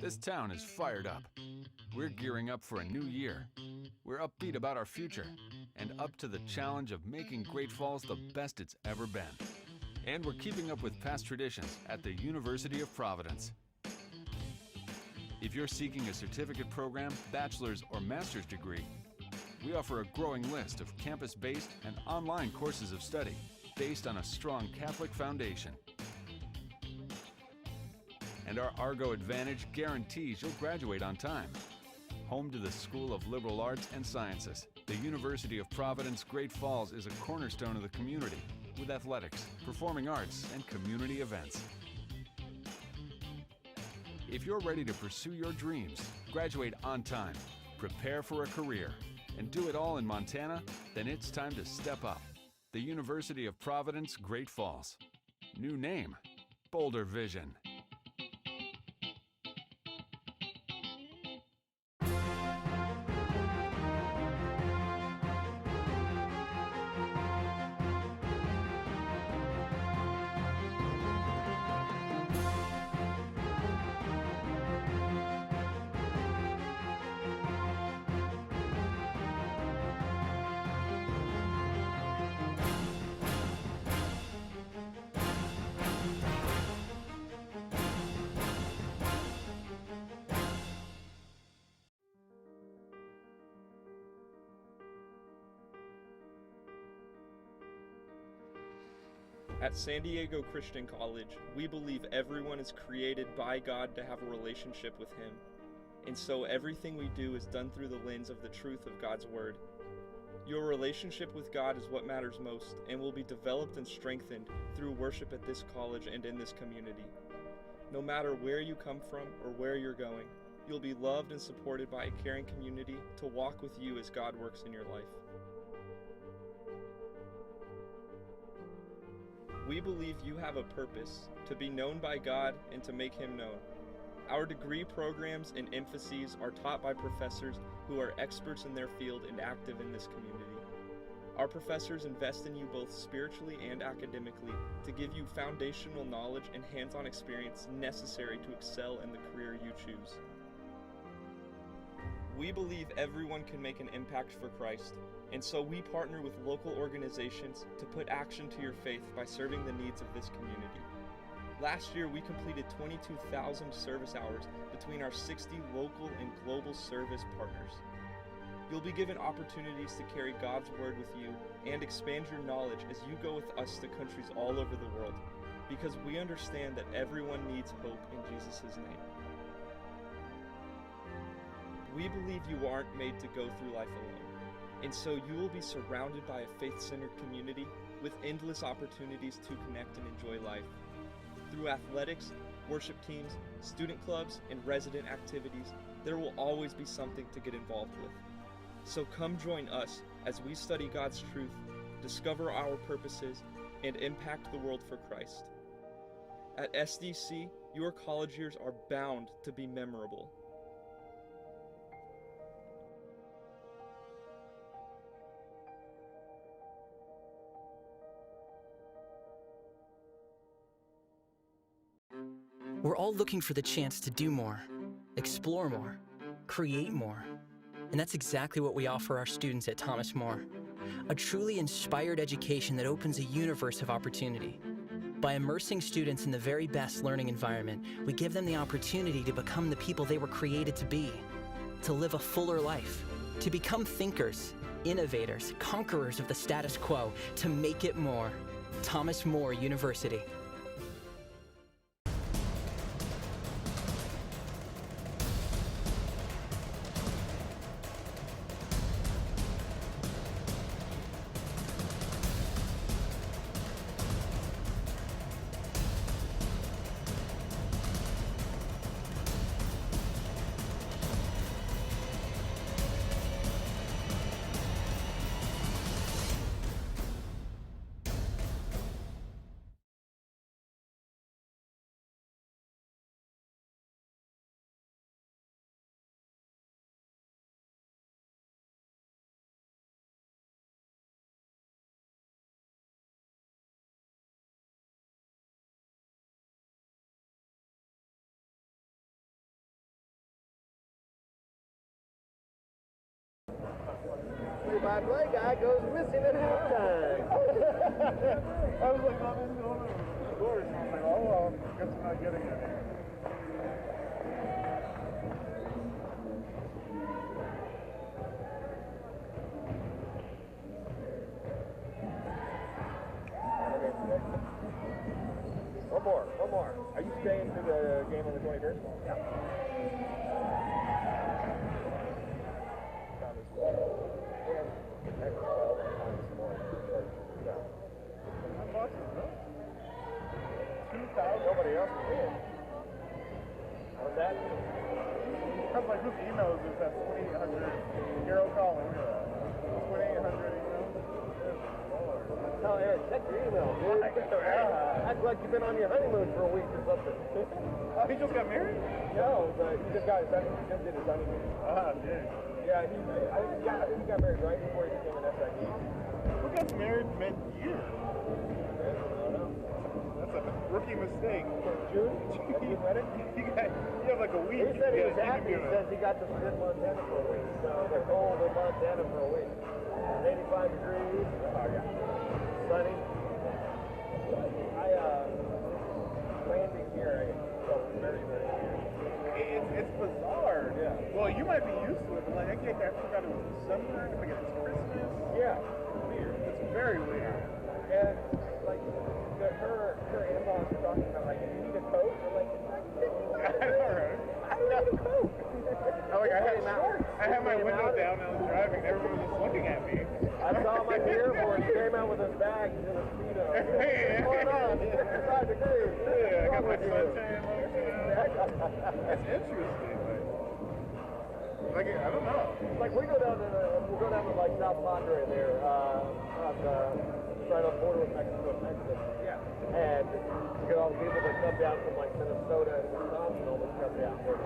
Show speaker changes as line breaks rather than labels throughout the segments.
This town is fired up. We're gearing up for a new year. We're upbeat about our future and up to the challenge of making Great Falls the best it's ever been. And we're keeping up with past traditions at the University of Providence. If you're seeking a certificate program, bachelor's or master's degree, we offer a growing list of campus-based and online courses of study based on a strong Catholic foundation. And our Argo Advantage guarantees you'll graduate on time. Home to the School of Liberal Arts and Sciences, the University of Providence Great Falls is a cornerstone of the community with athletics, performing arts, and community events. If you're ready to pursue your dreams, graduate on time, prepare for a career, and do it all in Montana, then it's time to step up. The University of Providence Great Falls. New name, bolder vision.
At San Diego Christian College, we believe everyone is created by God to have a relationship with Him. And so everything we do is done through the lens of the truth of God's Word. Your relationship with God is what matters most and will be developed and strengthened through worship at this college and in this community. No matter where you come from or where you're going, you'll be loved and supported by a caring community to walk with you as God works in your life. We believe you have a purpose to be known by God and to make Him known. Our degree programs and emphases are taught by professors who are experts in their field and active in this community. Our professors invest in you both spiritually and academically to give you foundational knowledge and hands-on experience necessary to excel in the career you choose. We believe everyone can make an impact for Christ, and so we partner with local organizations to put action to your faith by serving the needs of this community. Last year, we completed 22,000 service hours between our 60 local and global service partners. You'll be given opportunities to carry God's Word with you and expand your knowledge as you go with us to countries all over the world, because we understand that everyone needs hope in Jesus' name. We believe you aren't made to go through life alone, and so you will be surrounded by a faith-centered community with endless opportunities to connect and enjoy life. Through athletics, worship teams, student clubs, and resident activities, there will always be something to get involved with. So come join us as we study God's truth, discover our purposes, and impact the world for Christ. At SDC, your college years are bound to be memorable.
We're all looking for the chance to do more, explore more, create more. And that's exactly what we offer our students at Thomas More. A truly inspired education that opens a universe of opportunity. By immersing students in the very best learning environment, we give them the opportunity to become the people they were created to be, to live a fuller life, to become thinkers, innovators, conquerors of the status quo, to make it more. Thomas More University.
my play guy goes missing at halftime.
I was like, oh, this is going to the doors. I was like, oh, well, guess I'm not getting it.
One more. Are you staying for the game on the 21st? Yeah. Nobody else is in. How's that?
Because like whose emails is that 2800? Hero calling. 2800 emails.
Tell Eric, check your email, dude. Act like you've been on your honeymoon for a week or something.
Oh, he just got married?
No, but he just got his honeymoon. He just did his honeymoon.
Ah, dude.
Yeah, I think he got married right before he became an SID.
Who gets married mid-year? That's a rookie mistake.
June? June wedding?
You have like a week.
He said he was happy. He says he got to visit Montana for a week. So they're cold in Montana for a week. It's 85 degrees. Oh, yeah. Sunny. Landing here, I felt very, very weird.
It's bizarre. Yeah. Well, you might be used to it, but like I forgot it was December. I forget it's Christmas.
Yeah.
It's weird. It's very weird.
And like her in-laws were talking about like, you need a coat? We're like,
I know, right?
I don't need a coat.
I had my window down and I was driving. Everyone was just looking at me.
I saw him at the airport. He came out with his bag and a speedo. What's going on? It's 55 degrees.
Yeah, I got my suntan lotion. It's interesting, but like I don't know.
Like we'll go down to like South Padre there, on the right on the border with Mexico and Texas. Yeah. And you get all the people that come down from like Minnesota and Wisconsin always come down here.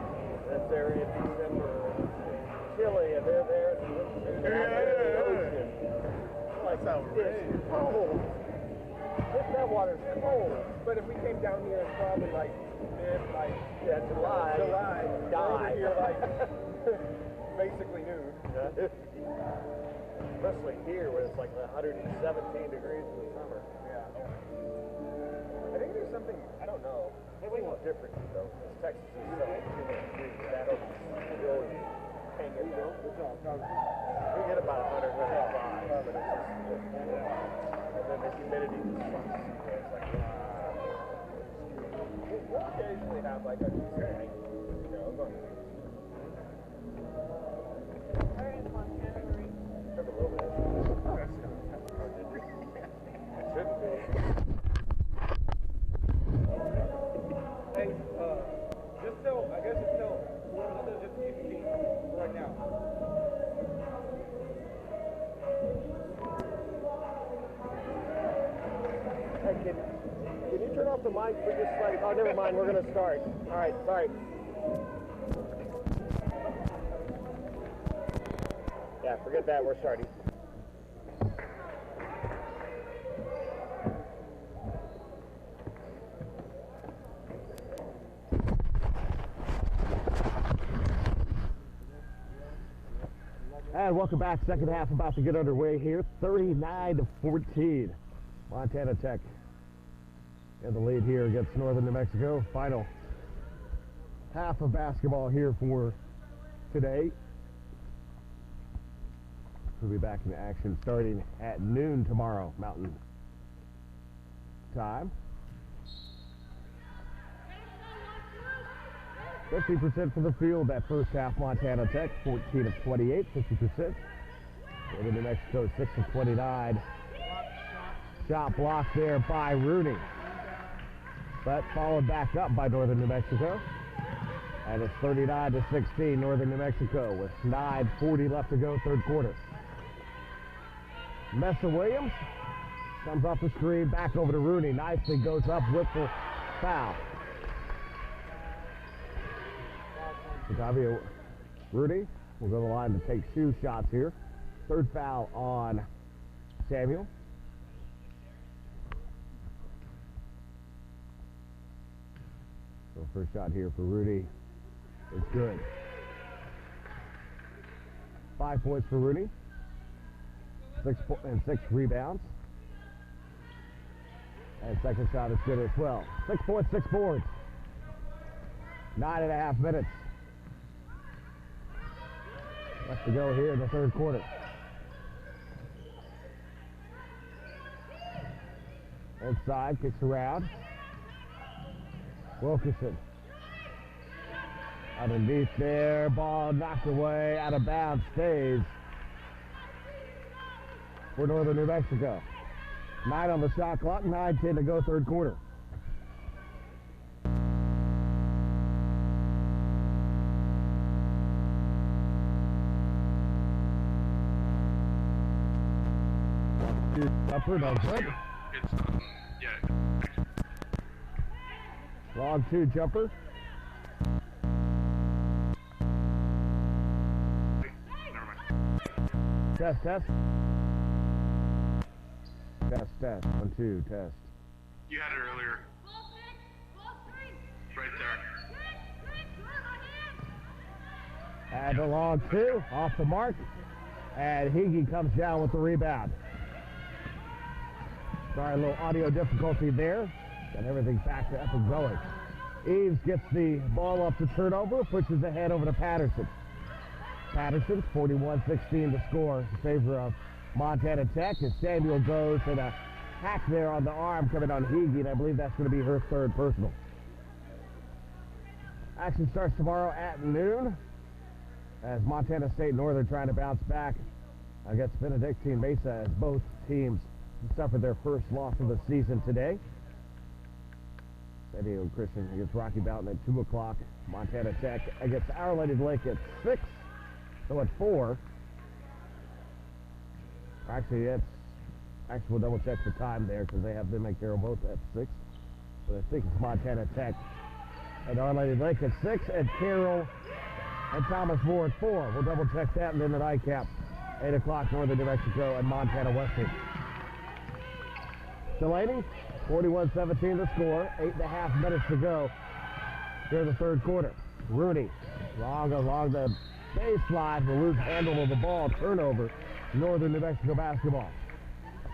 And they're in December, Chile, and they're there. Like, it's cold. That water's cold. But if we came down here and probably like July, die. Here like basically noon. Especially here when it's like 117 degrees in the summer. Yeah. I think there's something, I don't know. Maybe a little different though. Texas is so that'll still hang it down. We get about 105, but it's just, and then the humidity just sucks. It's like, we'll occasionally have like a decent night, you know, but
Where is Montana, Marie?
just a little bit. It shouldn't be.
Hey, just tell, I guess it's tell, just keep the key right now.
Hey, can you turn off the mic for just like, oh, never mind, we're going to start. All right, sorry. Yeah, forget that, we're starting.
And welcome back. Second half about to get underway here. 39-14. Montana Tech in the lead here against Northern New Mexico. Final half of basketball here for today. We'll be back in action starting at noon tomorrow, Mountain Time. 50% from the field that first half. Montana Tech 14 of 28, 50%. Northern New Mexico 6 of 29. Shot blocked there by Rooney, but followed back up by Northern New Mexico. And it's 39-16 Northern New Mexico with 9:40 left to go, third quarter. Messa Williams comes off the screen, back over to Rooney. Nicely goes up with the foul. Octavio Rooney will go to the line to take 2 shots here. Third foul on Samuel. So first shot here for Rooney. It's good. 5 points for Rooney. 6 rebounds. And second shot is good as well. 6 points, 6 boards. 9.5 minutes left to go here in the third quarter. Inside, kicks around. Wilkerson. Underneath there, ball knocked away, out of bounds, stays for Northern New Mexico. 9 on the shot clock, 9:10 to go, third quarter. Upper, no good.
It's yeah.
Long 2 jumper.
Never mind.
Test. Test. 1, 2, test.
You had it earlier. Right there.
And a long 2 off the mark. And Higgy comes down with the rebound. Sorry, a little audio difficulty there. Got everything back up and going. Eves gets the ball up to turnover, pushes ahead over to Patterson. Patterson, 41-16 to score in favor of Montana Tech as Samuel goes and a hack there on the arm coming on Higgy, and I believe that's going to be her third personal. Action starts tomorrow at noon as Montana State Northern trying to bounce back against Benedictine Mesa as both teams suffered their first loss of the season today. San Diego Christian against Rocky Mountain at 2 o'clock. Montana Tech against Our Lady of the Lake at 6. So at 4. Actually, we'll double check the time there because they have them make their both at 6. But I think it's Montana Tech and Our Lady of the Lake at 6, and Carroll and Thomas More at 4. We'll double check that, and then at ICAP, 8 o'clock, Northern New Mexico and Montana Western. Delaney, 41-17 to score, 8.5 minutes to go here in the third quarter. Rooney, long along the baseline, the loose handle of the ball, turnover, Northern New Mexico basketball.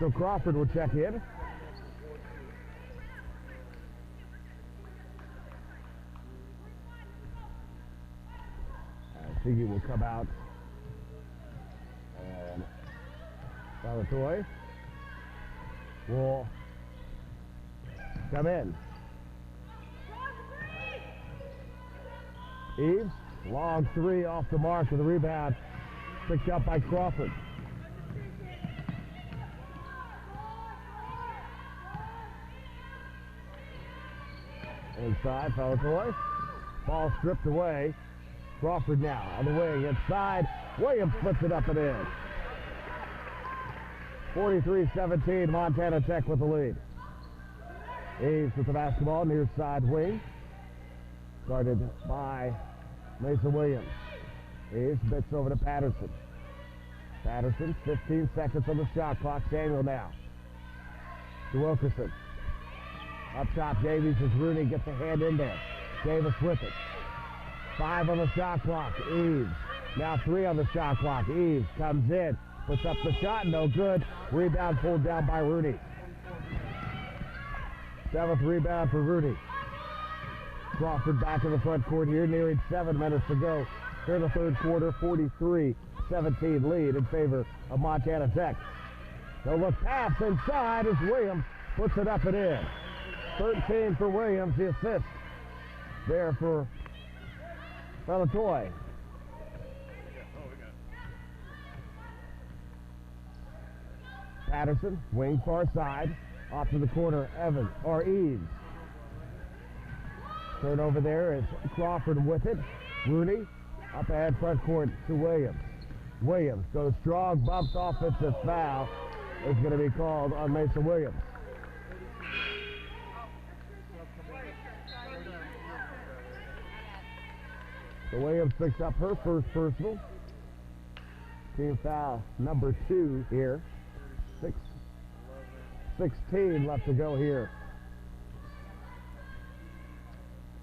So Crawford will check in. Siggy will come out. And Salvatore will come in. Eves, long 3 off the mark with the rebound, picked up by Crawford. Inside, Salvatore. Ball stripped away. Crawford now on the wing, inside. Williams puts it up and in. 43-17, Montana Tech with the lead. Eves with the basketball, near side wing. Guarded by Mason Williams. Eves bits over to Patterson. Patterson, 15 seconds on the shot clock. Samuel now to Wilkerson. Up top, Davies as Rooney gets a hand in there. Davis with it. 5 on the shot clock. Eves. Now 3 on the shot clock. Eves comes in. Puts up the shot. No good. Rebound pulled down by Rooney. 7th rebound for Rooney. Crawford back in the front court here. Nearing 7 minutes to go. Here in the third quarter. 43-17 lead in favor of Montana Tech. No look pass inside as Williams puts it up and in. 13 for Williams. The assist there for Salvatore. Patterson, wing far side, off to the corner, Evans, or Eves. Turnover there is Crawford with it. Rooney, up ahead front court to Williams. Williams goes strong, bumps offensive foul. It's going to be called on Mason Williams. So Williams picks up her first personal. Team foul number 2 here. 16 left to go here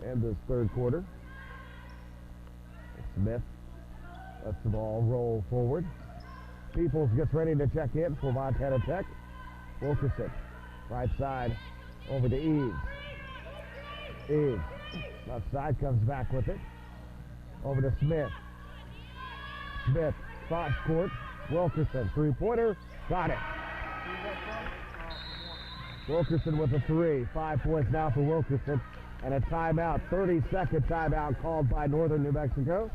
in this third quarter. Smith lets the ball roll forward. Peoples gets ready to check in for Montana Tech. Wilkerson, right side, over to Eves. Eves, left side, comes back with it. Over to Smith. Smith, cross court. Wilkerson, three-pointer, got it. Wilkerson with a three. 5 points now for Wilkerson. And a timeout, 30-second timeout called by Northern New Mexico,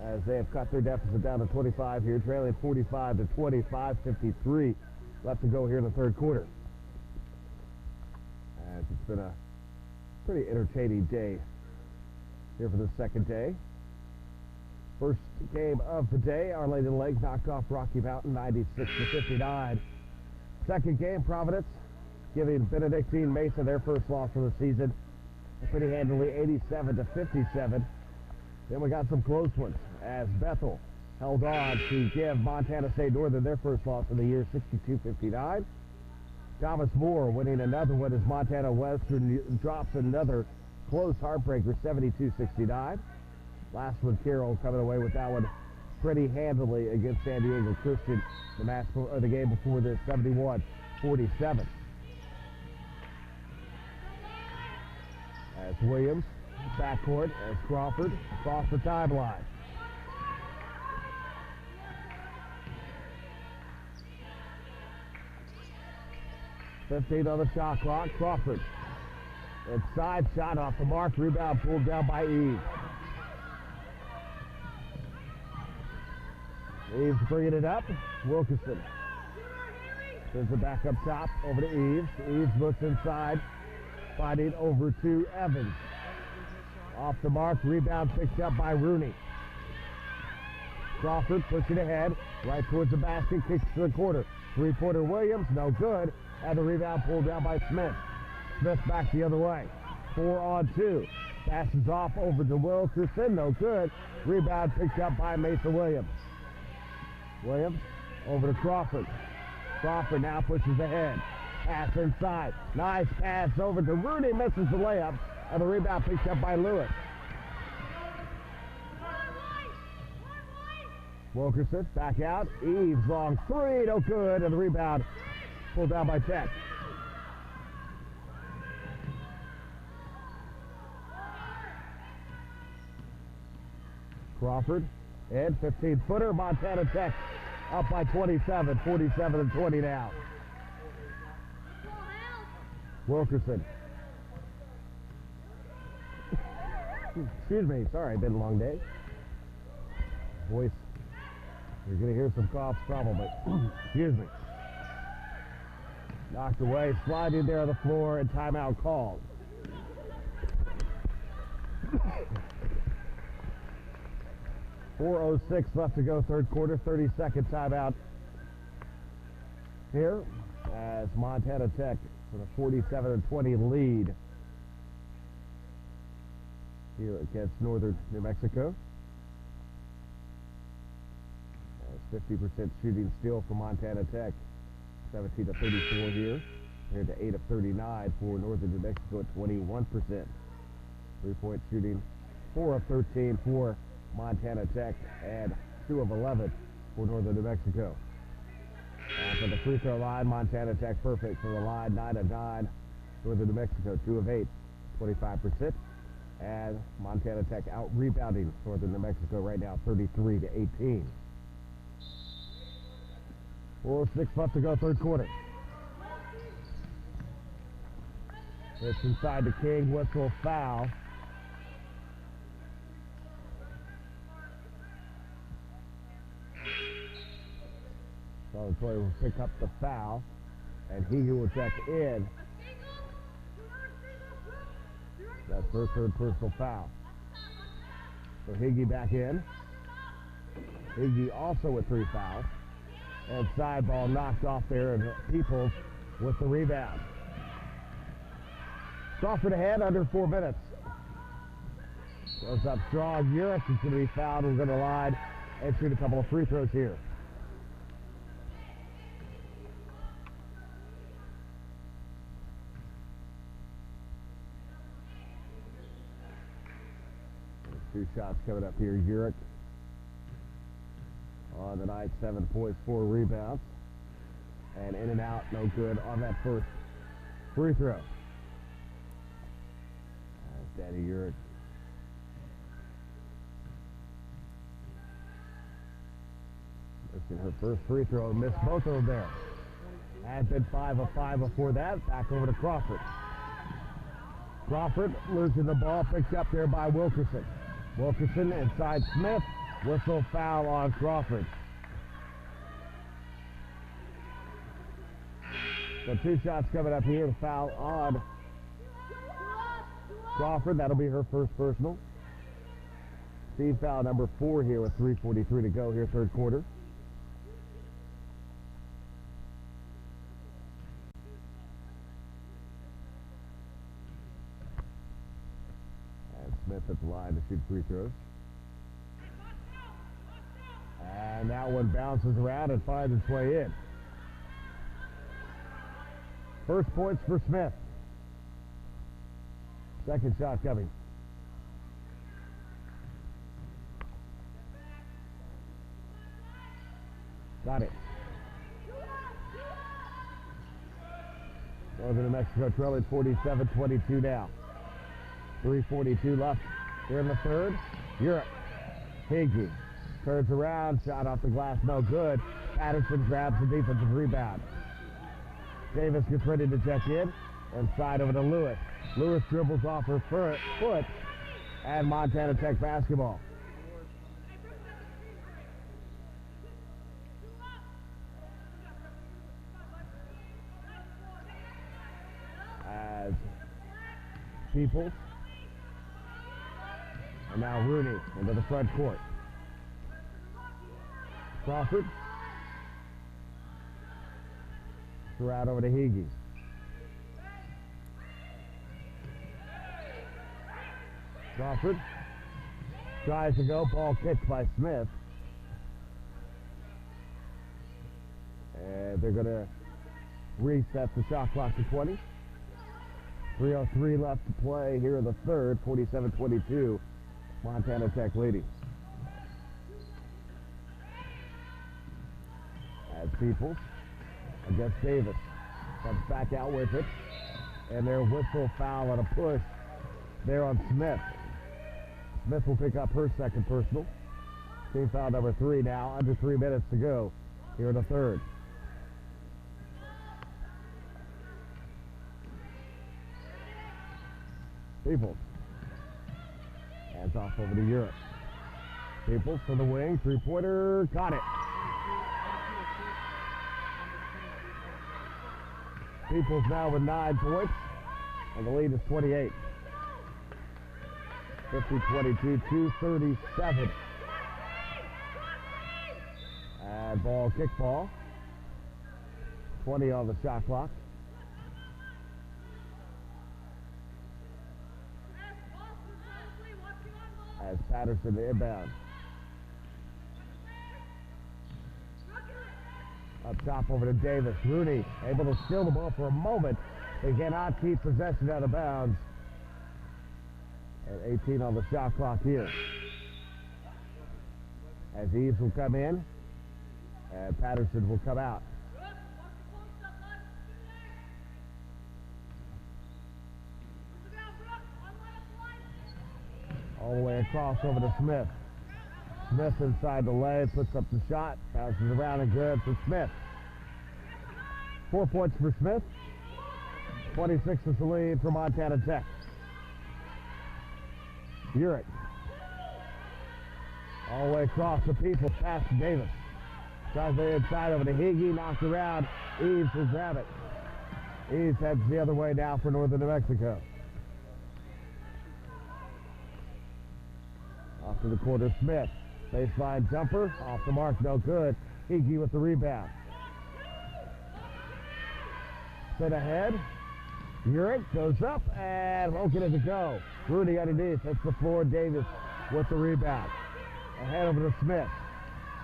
as they have cut their deficit down to 25 here, trailing 45 to 25, 53 left to go here in the third quarter. As it's been a pretty entertaining day here for the second day. First game of the day, Our Lady of the Lake knocked off Rocky Mountain 96 to 59. Second game, Providence giving Benedictine Mesa their first loss of the season, pretty handily, 87 to 57. Then we got some close ones as Bethel held on to give Montana State Northern their first loss of the year, 62-59. Thomas More winning another one as Montana Western drops another close heartbreaker, 72-69. Last one, Carroll coming away with that one pretty handily against San Diego Christian, the game before this, 71-47. As Williams, backcourt, as Crawford across the timeline. $15 on the shot clock. Crawford. Inside shot off the mark. Rebound pulled down by Eves. Eves bringing it up. Wilkerson sends it back up top over to Eves. Eves looks inside. Fighting over to Evans. Off the mark. Rebound picked up by Rooney. Crawford pushing ahead. Right towards the basket. Kicks to the corner. Three-pointer Williams. No good. And the rebound pulled down by Smith. Smith back the other way. 4 on 2. Passes off over to Wilkerson. No good. Rebound picked up by Mesa Williams. Williams over to Crawford. Crawford now pushes ahead. Pass inside. Nice pass over to Rooney. Misses the layup. And the rebound picked up by Lewis. Wilkerson back out. Eves long three. No good. And the rebound pulled down by Tech. Crawford and 15-footer. Montana Tech up by 27, 47-20 now. Wilkerson. Excuse me, sorry, been a long day. Voice, you're going to hear some coughs probably. Excuse me. Knocked away, sliding there on the floor, and timeout called. .406 left to go, third quarter, 30-second timeout here as Montana Tech with a 47-20 lead here against Northern New Mexico. That's 50% shooting still for Montana Tech, 17 of 34 here, compared to 8 of 39 for Northern New Mexico at 21%. Three-point shooting, 4 of 13 for Montana Tech, and 2 of 11 for Northern New Mexico. At the free throw line, Montana Tech perfect for the line, 9 of 9. Northern New Mexico, 2 of 8, 25%. And Montana Tech out rebounding Northern New Mexico right now, 33-18. 4:06 left to go, third quarter. It's inside the King, whistle, foul. So Troy will pick up the foul, and he will check in. That's first third personal foul. So Higgy back in. Higgy also with 3 fouls. And side ball knocked off there, and Peoples with the rebound. Crawford ahead under 4 minutes. Goes up strong. Urich is going to be fouled. We're going to line and shoot a couple of free throws here. There's 2 shots coming up here. Urich on the night, 7 points, 4 rebounds. And in and out, no good on that first free throw. Daddy Urick missing her first free throw and missed both of them there. Had been 5 of 5 before that. Back over to Crawford. Crawford losing the ball, picked up there by Wilkerson. Wilkerson inside Smith. Whistle foul on Crawford. So 2 shots coming up here. The foul on Crawford. That'll be her first personal. Team foul number 4 here with 3:43 to go here, third quarter. And Smith at the line to shoot free throws. And that one bounces around and finds its way in. First points for Smith. Second shot coming. Got it. Northern New Mexico trailing 47-22 now. 3:42 left here in the third. Europe. Higgy turns around, shot off the glass, no good. Patterson grabs the defensive rebound. Davis gets ready to check in. Inside over to Lewis. Lewis dribbles off her foot, and Montana Tech basketball. As Peoples, and now Rooney into the front court. Crawford. Throw out over to Higgy. Crawford tries to go, ball kicked by Smith. And they're going to reset the shot clock to 20. 3:03 left to play here in the third, 47-22, Montana Tech leading. As Peoples against Davis, comes back out with it, and their whistle foul on a push there on Smith. Smith will pick up her second personal. Team foul number 3 now, under 3 minutes to go here in the third. Peoples. Hands off over to Europe. Peoples for the wing, 3-pointer, got it. Peoples now with 9 points, and the lead is 28. 50-22, 2:37. And ball, kickball. 20 on the shot clock. As Patterson inbound. Up top over to Davis. Rooney able to steal the ball for a moment. They cannot keep possession out of bounds. And 18 on the shot clock here. As Eves will come in. And Patterson will come out. All the way across over to Smith. Smith inside the lane, puts up the shot, bounces around and good for Smith. 4 points for Smith. 26 is the lead for Montana Tech. Urick. All the way across the people, past Davis. Tries the inside over to Higgy, knocked around. Eves will grab it. Eves heads the other way now for Northern New Mexico. Off to the corner, Smith. Baseline jumper, off the mark, no good. Higgy with the rebound. Set ahead. Urick goes up and won't get it to go. Rooney underneath, hits the floor. Davis with the rebound. Ahead over to Smith.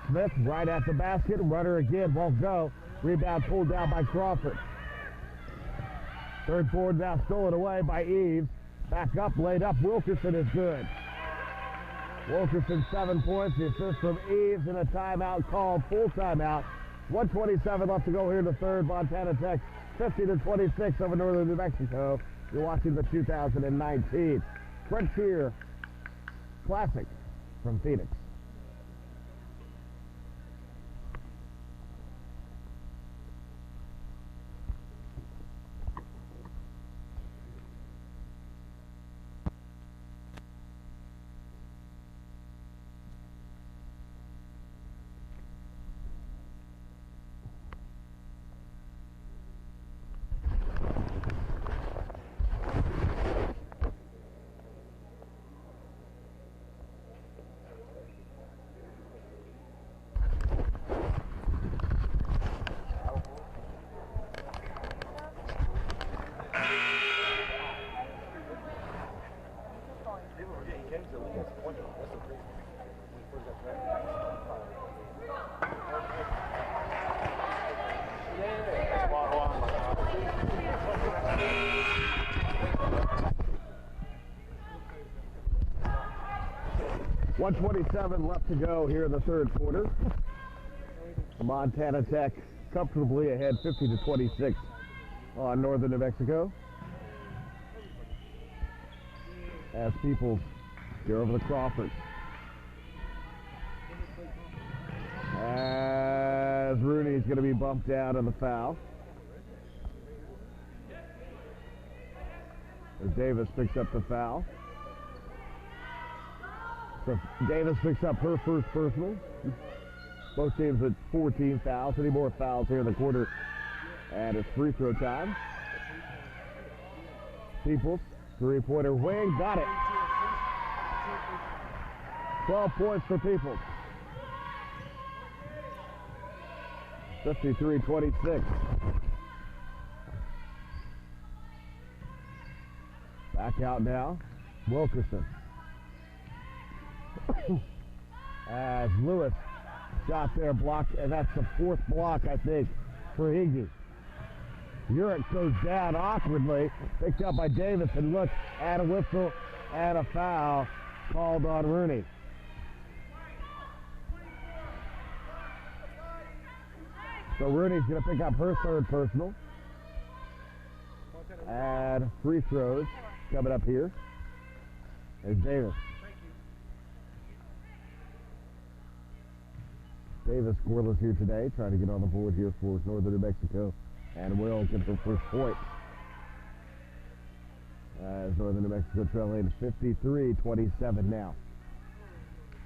Smith right at the basket. Runner again, won't go. Rebound pulled down by Crawford. Third forward now stolen away by Eves. Back up, laid up. Wilkerson is good. Wilkerson 7 points, the assist from Eves, and a timeout called, full timeout. 1:27 left to go here in the third. Montana Tech 50-26 over Northern New Mexico. You're watching the 2019 Frontier Classic from Phoenix. .127 left to go here in the third quarter. Montana Tech comfortably ahead 50-26 on Northern New Mexico. As Peoples here over the Crawford. As Rooney's going to be bumped out on the foul. As Davis picks up the foul. So Davis picks up her first personal. Both teams at 14 fouls. Any more fouls here in the quarter, and it's free throw time. Peoples, three-pointer wing, got it. 12 points for Peoples. 53-26. Back out now, Wilkerson. As Lewis shot there, blocked, and that's the fourth block, I think, for Higgy. Urich goes down awkwardly, picked up by Davis, and look at a whistle and a foul called on Rooney. So Rooney's going to pick up her third personal. And free throws coming up here is Davis. Davis scoreless here today, trying to get on the board here for Northern New Mexico, and will get her first point. As Northern New Mexico trailing 53-27 now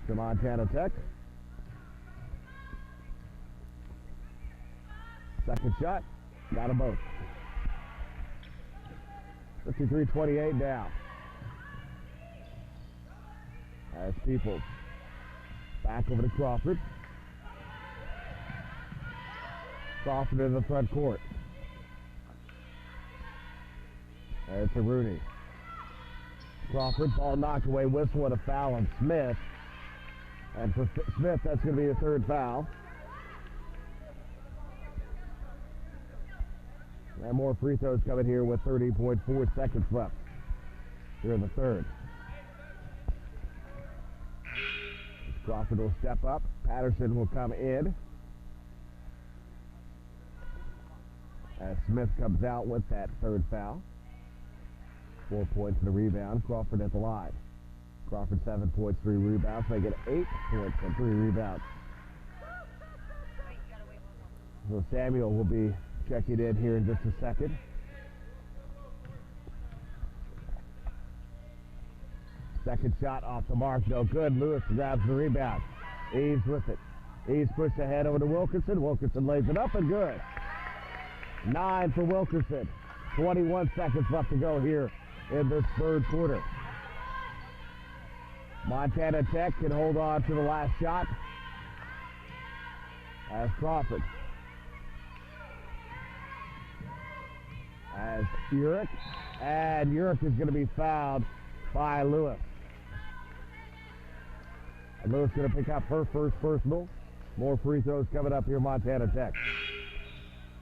to Montana Tech. Second shot, got them both. 53-28 now. As Peoples back over to Crawford. Crawford in the front court. There's to Rooney. Crawford, ball knocked away, whistle and a foul on Smith. And for Smith, that's going to be the third foul. And more free throws coming here with 30.4 seconds left here in the third. Crawford will step up. Patterson will come in. As Smith comes out with that third foul. 4 points and a rebound. Crawford at the line. Crawford 7 points, 3 rebounds. They get 8 points and 3 rebounds. So Samuel will be checking in here in just a second. Second shot off the mark, no good. Lewis grabs the rebound. Eves with it. Eves pushed ahead over to Wilkerson. Wilkerson lays it up and good. 9 for Wilkerson. 21 seconds left to go here in this third quarter. Montana Tech can hold on to the last shot. As Crawford. As Urich. And Urich is going to be fouled by Lewis. And Lewis going to pick up her first personal. More free throws coming up here, Montana Tech.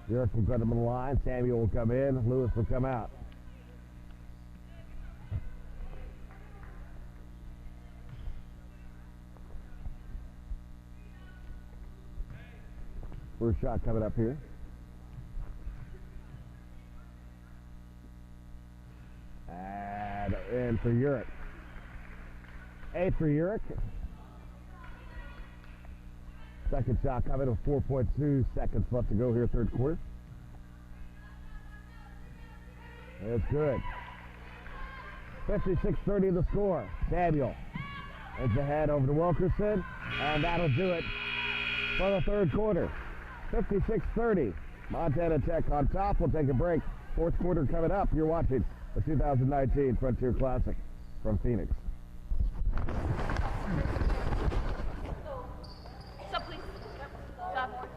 Urich will go to the line. Samuel will come in. Lewis will come out. First shot coming up here. And in for Urick. 8 for Urick. Second shot coming with 4.2 seconds left to go here, third quarter. It's good. 56-30 the score. Samuel is ahead over to Wilkerson, and that'll do it for the third quarter. 56-30. Montana Tech on top. We'll take a break. Fourth quarter coming up. You're watching the 2019 Frontier Classic from Phoenix.
Stop, please. Stop.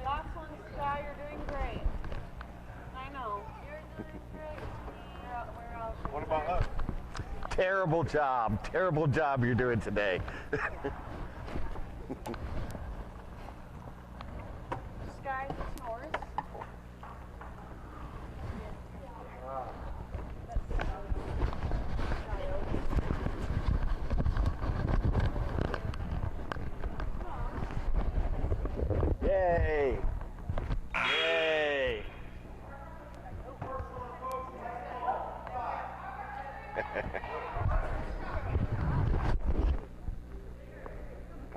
Last one, Sky, you're doing great. I know. You're doing great. We're out.
What about us?
Terrible job you're doing today.
Sky snores.
Yay! Yay!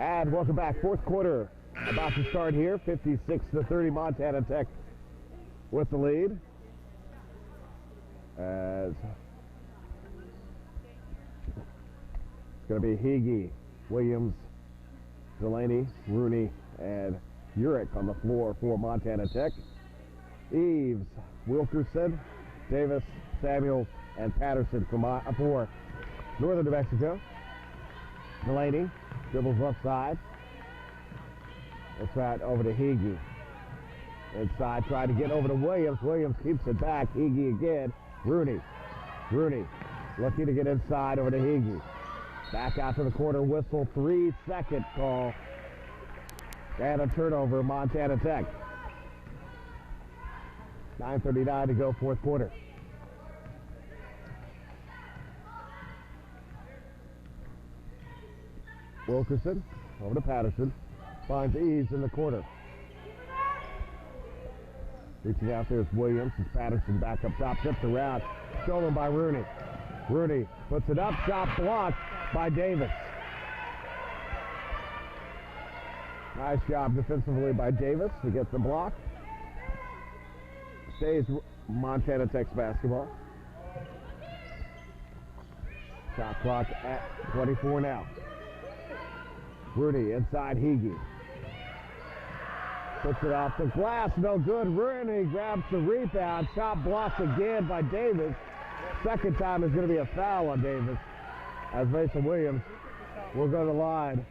And welcome back. Fourth quarter about to start here. 56-30 Montana Tech with the lead. As it's going to be Hege, Williams, Delaney, Rooney, and Urick on the floor for Montana Tech. Eves, Wilkerson, Davis, Samuel, and Patterson for Northern New Mexico. Delaney dribbles left side. That's right, over to Hege. Inside, trying to get over to Williams. Williams keeps it back. Hege again. Rooney looking to get inside over to Hege. Back out to the corner whistle. 3-second call. And a turnover, Montana Tech. 9:39 to go, fourth quarter. Wilkerson over to Patterson. Finds Eves in the corner. Reaching out there is Williams. It's Patterson back up top. Tips around. Stolen by Rooney. Rooney puts it up. Shot blocked by Davis. Nice job defensively by Davis to get the block. Stays Montana Tech's basketball. Shot clock at 24 now. Rooney inside Hege. Puts it off the glass, no good. Rooney grabs the rebound. Shot blocked again by Davis. Second time is going to be a foul on Davis, as Mason Williams will go to the line.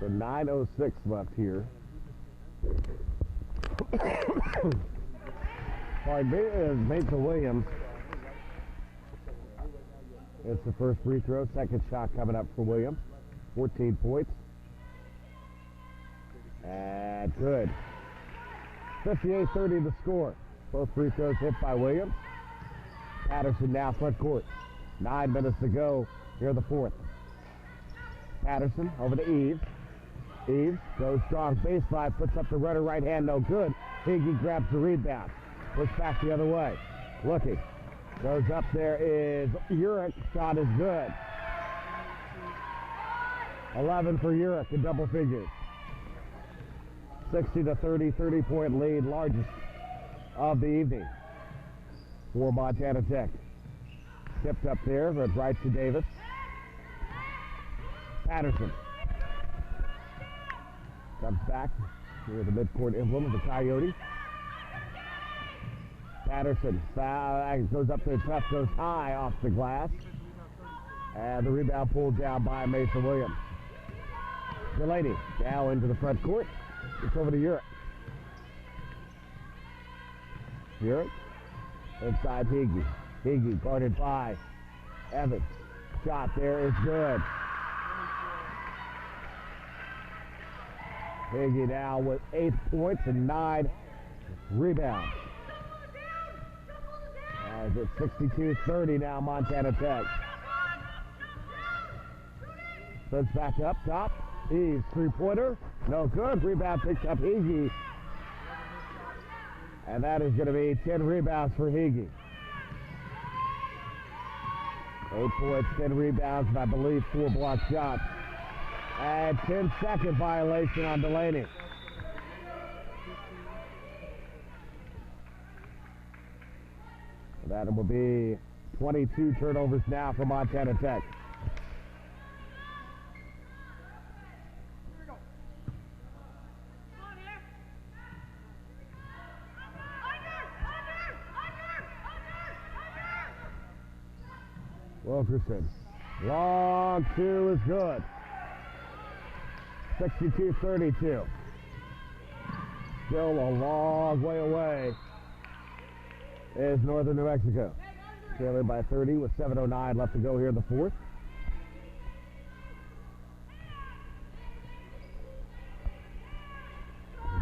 So 9:06 left here. Pardon me, is Mason Williams. It's the first free throw. Second shot coming up for Williams. 14 points. And good. 58-30 the score. Both free throws hit by Williams. Patterson now front court. 9 minutes to go here in the fourth. Patterson over to Eves. Eves goes strong baseline, puts up the runner right hand, no good. Hege grabs the rebound. Push back the other way. Looking. Goes up there is Urick. Shot is good. 11 for Urick in double figures. 60-30, 30-point lead, largest of the evening for Montana Tech. Tipped up there, but right to Davis. Patterson comes back near the midcourt emblem of the Coyote. Patterson goes up there, tough, goes high off the glass. And the rebound pulled down by Mason Williams. Delaney now into the front court. It's over to Urick. Urick inside Hege. Hege guarded by Evans. Shot there is good. Higgy now with 8 points and 9 rebounds. As it's 62-30 now, Montana Tech. Spins back up top. Eves, three-pointer. No good. Rebound picks up Higgy. And that is going to be 10 rebounds for Higgy. 8 points, 10 rebounds, and I believe 4 block shots. And 10-second violation on Delaney. That will be 22 turnovers now for Montana Tech. Wilkerson. Long two is good. 62-32. Still a long way away is Northern New Mexico. Trailing by 30 with 7:09 left to go here in the fourth.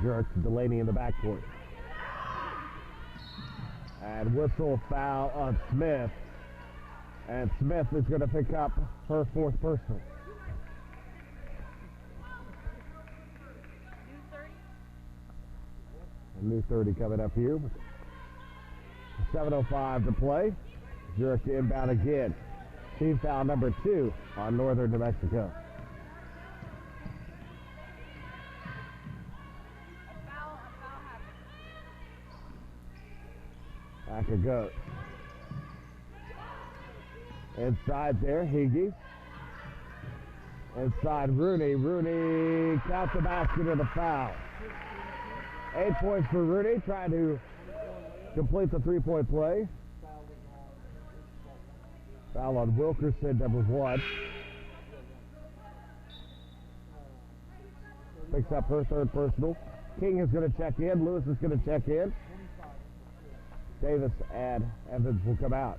Jerks Delaney in the backcourt. And whistle foul on Smith. And Smith is going to pick up her fourth personal. A new 30 coming up here. 7:05 to play. Zurich to inbound again. Team foul number 2 on Northern New Mexico. Back it goes. Inside there, Higgy. Inside Rooney. Rooney counts the basket of the foul. 8 points for Rooney, trying to complete the three-point play. Foul on Wilkerson, number 1. Picks up her third personal. King is going to check in. Lewis is going to check in. Davis and Evans will come out.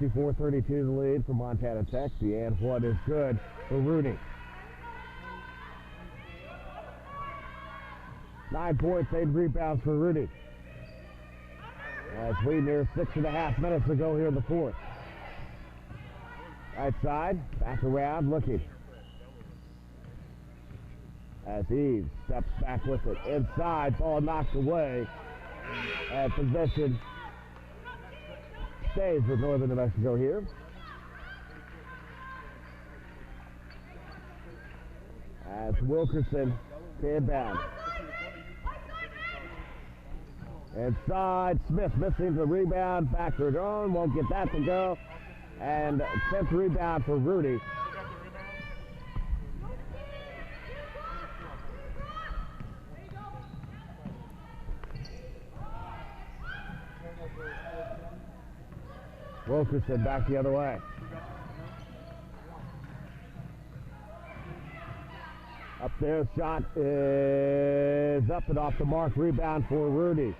(64-32) the lead for Montana Tech. The and one is good for Rooney. 9 points, 8 rebounds for Rooney. As we near 6.5 minutes to go here in the fourth. Right side, back around, looking. As Eves steps back with it. Inside, ball knocked away. And possession stays with Northern New Mexico here. As Wilkerson to inbound. Inside, Smith missing the rebound, backward on, won't get that to go. And 10th rebound for Rudy. Wilkerson back the other way. Up there, shot is up and off the mark. Rebound for Rudy.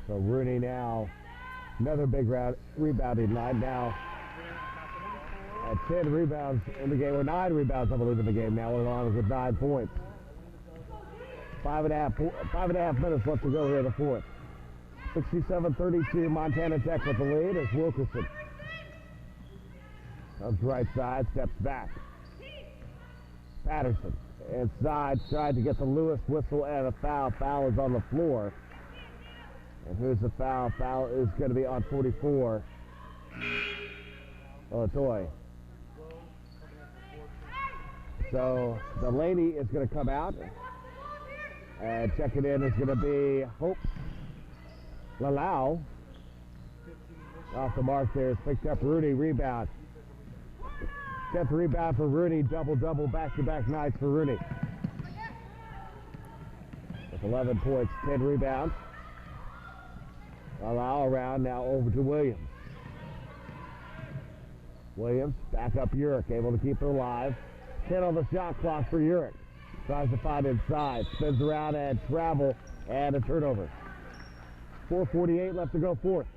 So Rooney now, another big rebounding night now. At 10 rebounds in the game, or 9 rebounds, I believe, in the game now, along with 9 points. 5.5 minutes left to go here in the fourth. 67-32, Montana Tech with the lead as Wilkerson comes right side, steps back. Patterson inside, tried to get the Lewis whistle and a foul. Foul is on the floor. And who's the foul? Foul is going to be on 44. Illinois. So Delaney is going to come out. And checking in is going to be Hope Lalau. Off the mark there is picked up Rooney. Rebound. 10th rebound for Rooney. Double-double back-to-back nights for Rooney. With 11 points, 10 rebounds. Lalau around now over to Williams. Williams back up Urick, able to keep it alive. 10 on the shot clock for Urick. Tries to find inside. Spins around and travel and a turnover. 4:48 left to go fourth.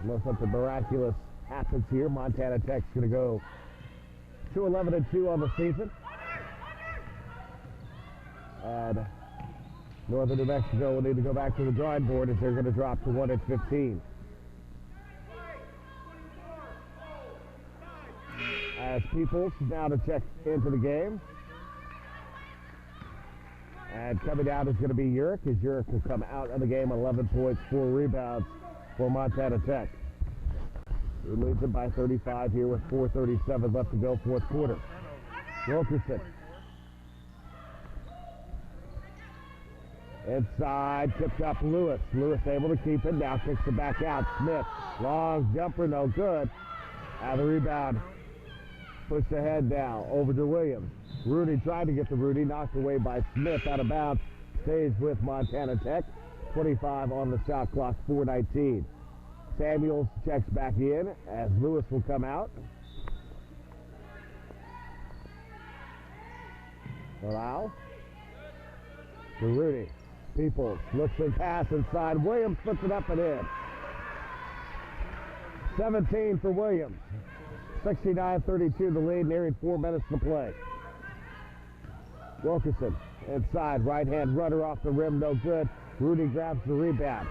Unless something miraculous happens here, Montana Tech's going to go 2-11-2 on the season. And Northern New Mexico will need to go back to the drawing board as they're going to drop to 1-15. As Peoples now to check into the game. And coming out is going to be Urick, as Urick will come out of the game on 11 points, 4 rebounds for Montana Tech. Who leads it by 35 here with 4:37 left to go, fourth quarter. Wilkerson. Inside, tipped up Lewis. Lewis able to keep it, now kicks it back out. Smith, long jumper, no good. Out of the rebound. Pushed ahead now, over to Williams. Rudy tried to get to Rudy, knocked away by Smith, out of bounds. Stays with Montana Tech. 25 on the shot clock, 4:19. Samuels checks back in as Lewis will come out. Allow. To Rudy. Peoples looks and pass inside. Williams puts it up and in. 17 for Williams. 69-32 the lead, nearing 4 minutes to play. Wilkerson inside, right hand runner off the rim, no good. Rudy grabs the rebound.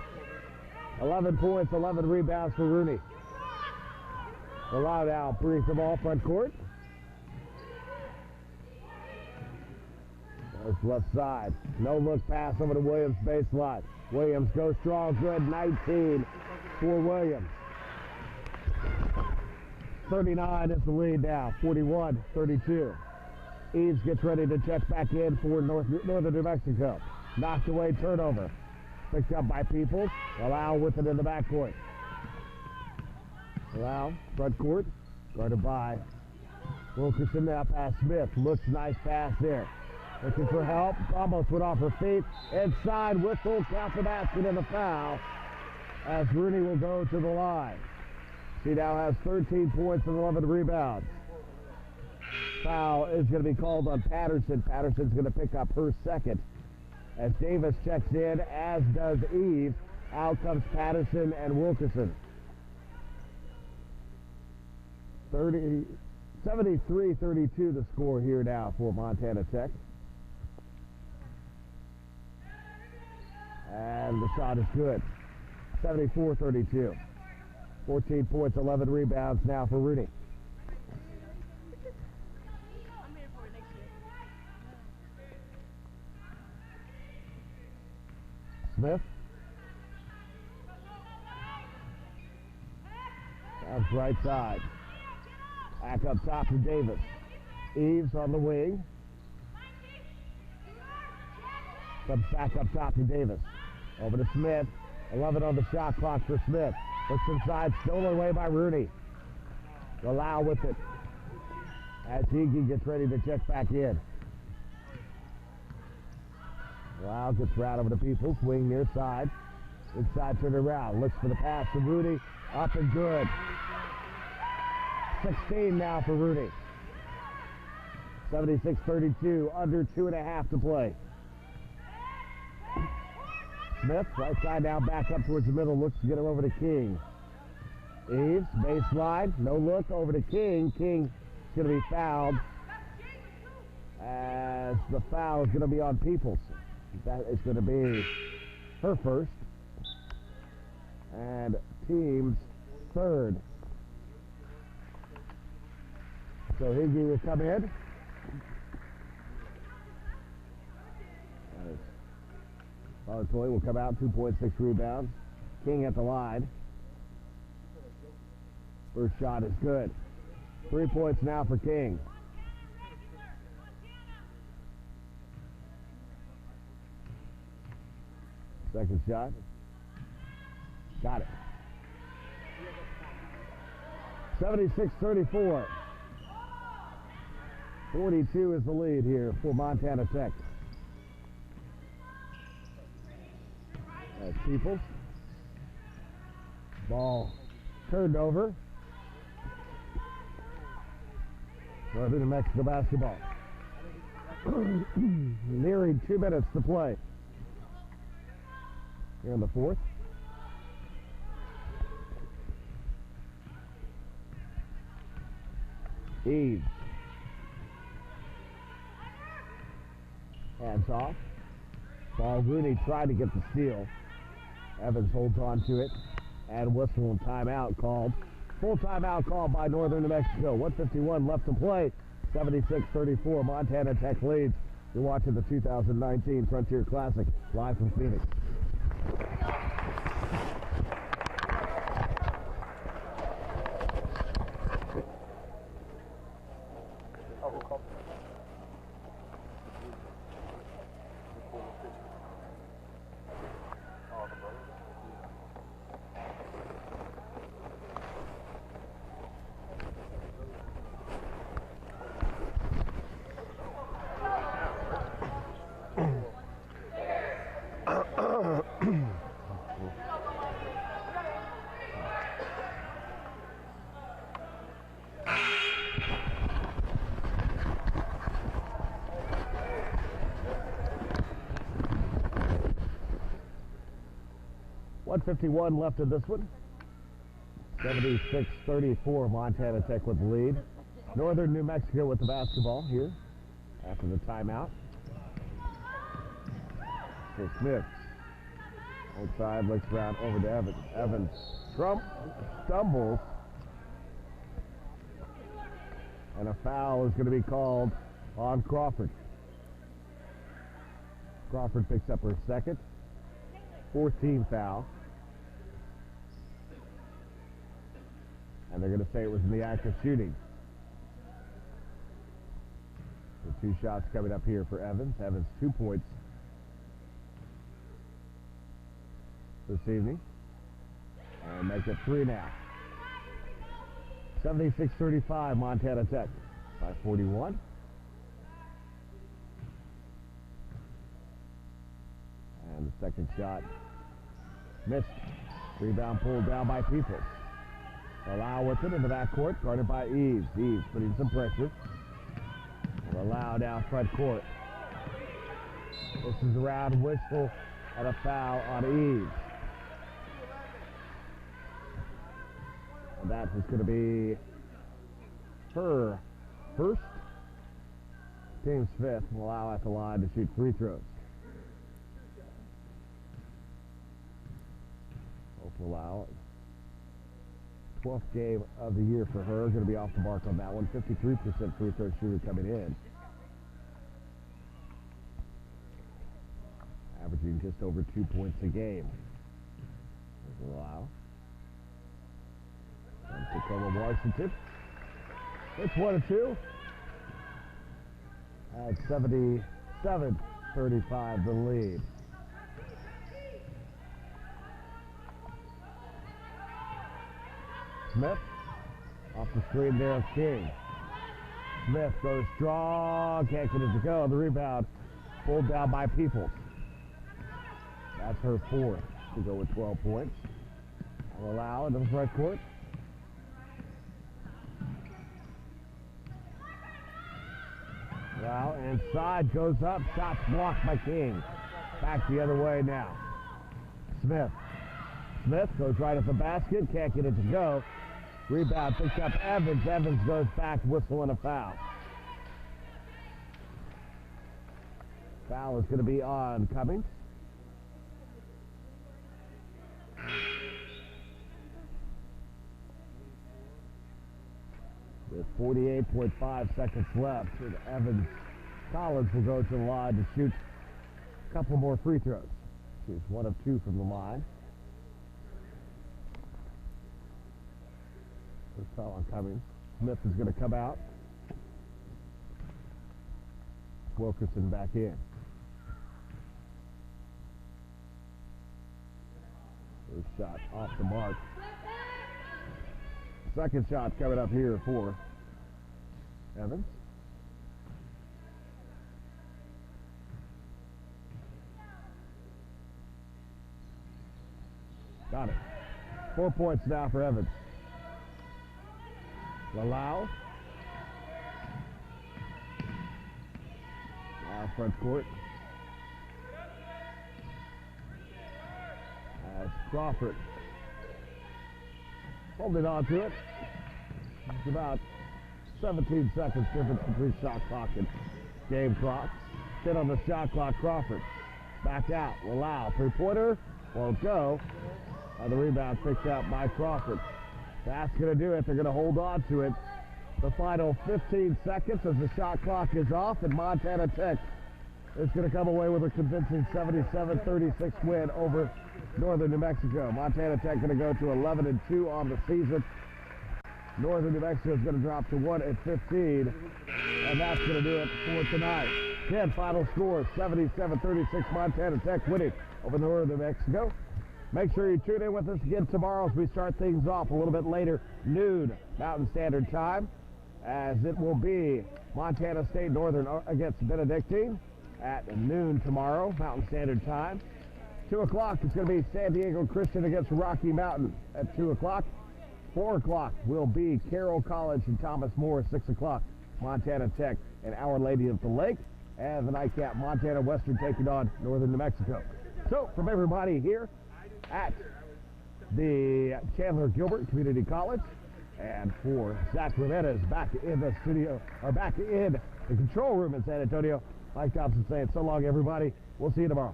11 points, 11 rebounds for Rooney. Allowed out, brings the ball front court. There's left side. No look pass over to Williams baseline. Williams goes strong, good. 19 for Williams. 39 is the lead now. 41-32. Eves gets ready to check back in for Northern New Mexico. Knocked away, turnover. Picked up by Peoples. Allow with it in the backcourt. Allow, front court. Guarded by Wilkerson, now past Smith. Looks nice pass there. Looking for help. Almost went off her feet. Inside, whistle, count the basket and the foul. As Rooney will go to the line. She now has 13 points and 11 rebounds. Foul is going to be called on Patterson. Patterson's going to pick up her second. As Davis checks in, as does Eve. Out comes Patterson and Wilkerson. 73-32 the score here now for Montana Tech. And the shot is good. 74-32. 14 points, 11 rebounds now for Rooney. Smith. That's right side. Back up top to Davis. Eves on the wing. Comes back up top to Davis. Over to Smith. 11 on the shot clock for Smith. Looks inside, stolen away by Rooney. Allow with it. As Higgy gets ready to check back in. Allow gets right over to Peoples. Wing near side. Inside, turn around. Looks for the pass to Rooney. Up and good. 16 now for Rooney. 76-32. Under 2.5 to play. Smith, right side now, back up towards the middle, looks to get her over to King. Eves, baseline, no look, over to King. King is going to be fouled, as the foul is going to be on Peoples. That is going to be her first, and team's third. So Higgy will come in. Toy will come out, 2.6 rebounds. King at the line. First shot is good. 3 points now for King. Second shot. Got it. 76-34. 42 is the lead here for Montana Tech. As Peoples. Ball turned over. Northern New Mexico basketball. Nearing 2 minutes to play here in the fourth. Eves. Hands off. Ball Rooney tried to get the steal. Evans holds on to it. And whistle and timeout called. Full timeout called by Northern New Mexico. 1:51 left to play. 76-34. Montana Tech leads. You're watching the 2019 Frontier Classic live from Phoenix. .51 left in this one. 76-34, Montana Tech with the lead. Northern New Mexico with the basketball here after the timeout. So Smith, outside, looks around over to Evans. Evans stumbles. And a foul is going to be called on Crawford. Crawford picks up her second. 14th foul. And they're going to say it was in the act of shooting. So 2 shots coming up here for Evans. Evans 2 points this evening. And make it 3 now. 76-35 Montana Tech by 41. And the second shot missed. Rebound pulled down by Peoples. Allow with it in the backcourt, guarded by Eves. Eves putting some pressure. And Allow now front court. This is a round whistle and a foul on Eves. And that is going to be her first. James Smith will allow at the line to shoot free throws. Both will allow it. 12th game of the year for her. Going to be off the mark on that one. 53% free throw shooter coming in. Averaging just over 2 points a game. Wow. From Tacoma, Washington. It's 1-2. At 77-35 the lead. Smith off the screen there of King. Smith goes strong, can't get it to go. The rebound pulled down by Peoples. That's her fourth to go with 12 points. I'll allow into the front court. Well, inside goes up, shots blocked by King. Back the other way now. Smith. Smith goes right at the basket, can't get it to go. Rebound picks up Evans. Evans goes back, whistle and a foul. Foul is going to be on Cummings. With 48.5 seconds left, and Evans Collins will go to the line to shoot a couple more free throws. She's 1 of 2 from the line. First foul on Cummings. Smith is going to come out. Wilkerson back in. First shot off the mark. Second shot coming up here for Evans. Got it. 4 points now for Evans. Lalau. Now front court. As Crawford holding on to it. It's about 17 seconds difference between shot clock and game clock. 10 on the shot clock, Crawford. Back out, Lalau. Three-pointer won't go. The rebound picked up by Crawford. That's going to do it. They're going to hold on to it. The final 15 seconds as the shot clock is off, and Montana Tech is going to come away with a convincing 77-36 win over Northern New Mexico. Montana Tech going to go to 11-2 on the season. Northern New Mexico is going to drop to 1-15, and that's going to do it for tonight. Again, final score 77-36, Montana Tech winning over Northern New Mexico. Make sure you tune in with us again tomorrow as we start things off a little bit later, noon Mountain Standard Time, as it will be Montana State Northern against Benedictine at noon tomorrow, Mountain Standard Time. 2 o'clock, it's going to be San Diego Christian against Rocky Mountain at 2 o'clock. 4 o'clock will be Carroll College and Thomas More. 6 o'clock, Montana Tech and Our Lady of the Lake. And the nightcap, Montana Western taking on Northern New Mexico. So, from everybody here at the Chandler Gilbert Community College, and for Zach Ramirez back in the studio, or back in the control room in San Antonio, Mike Thompson saying so long, everybody. We'll see you tomorrow.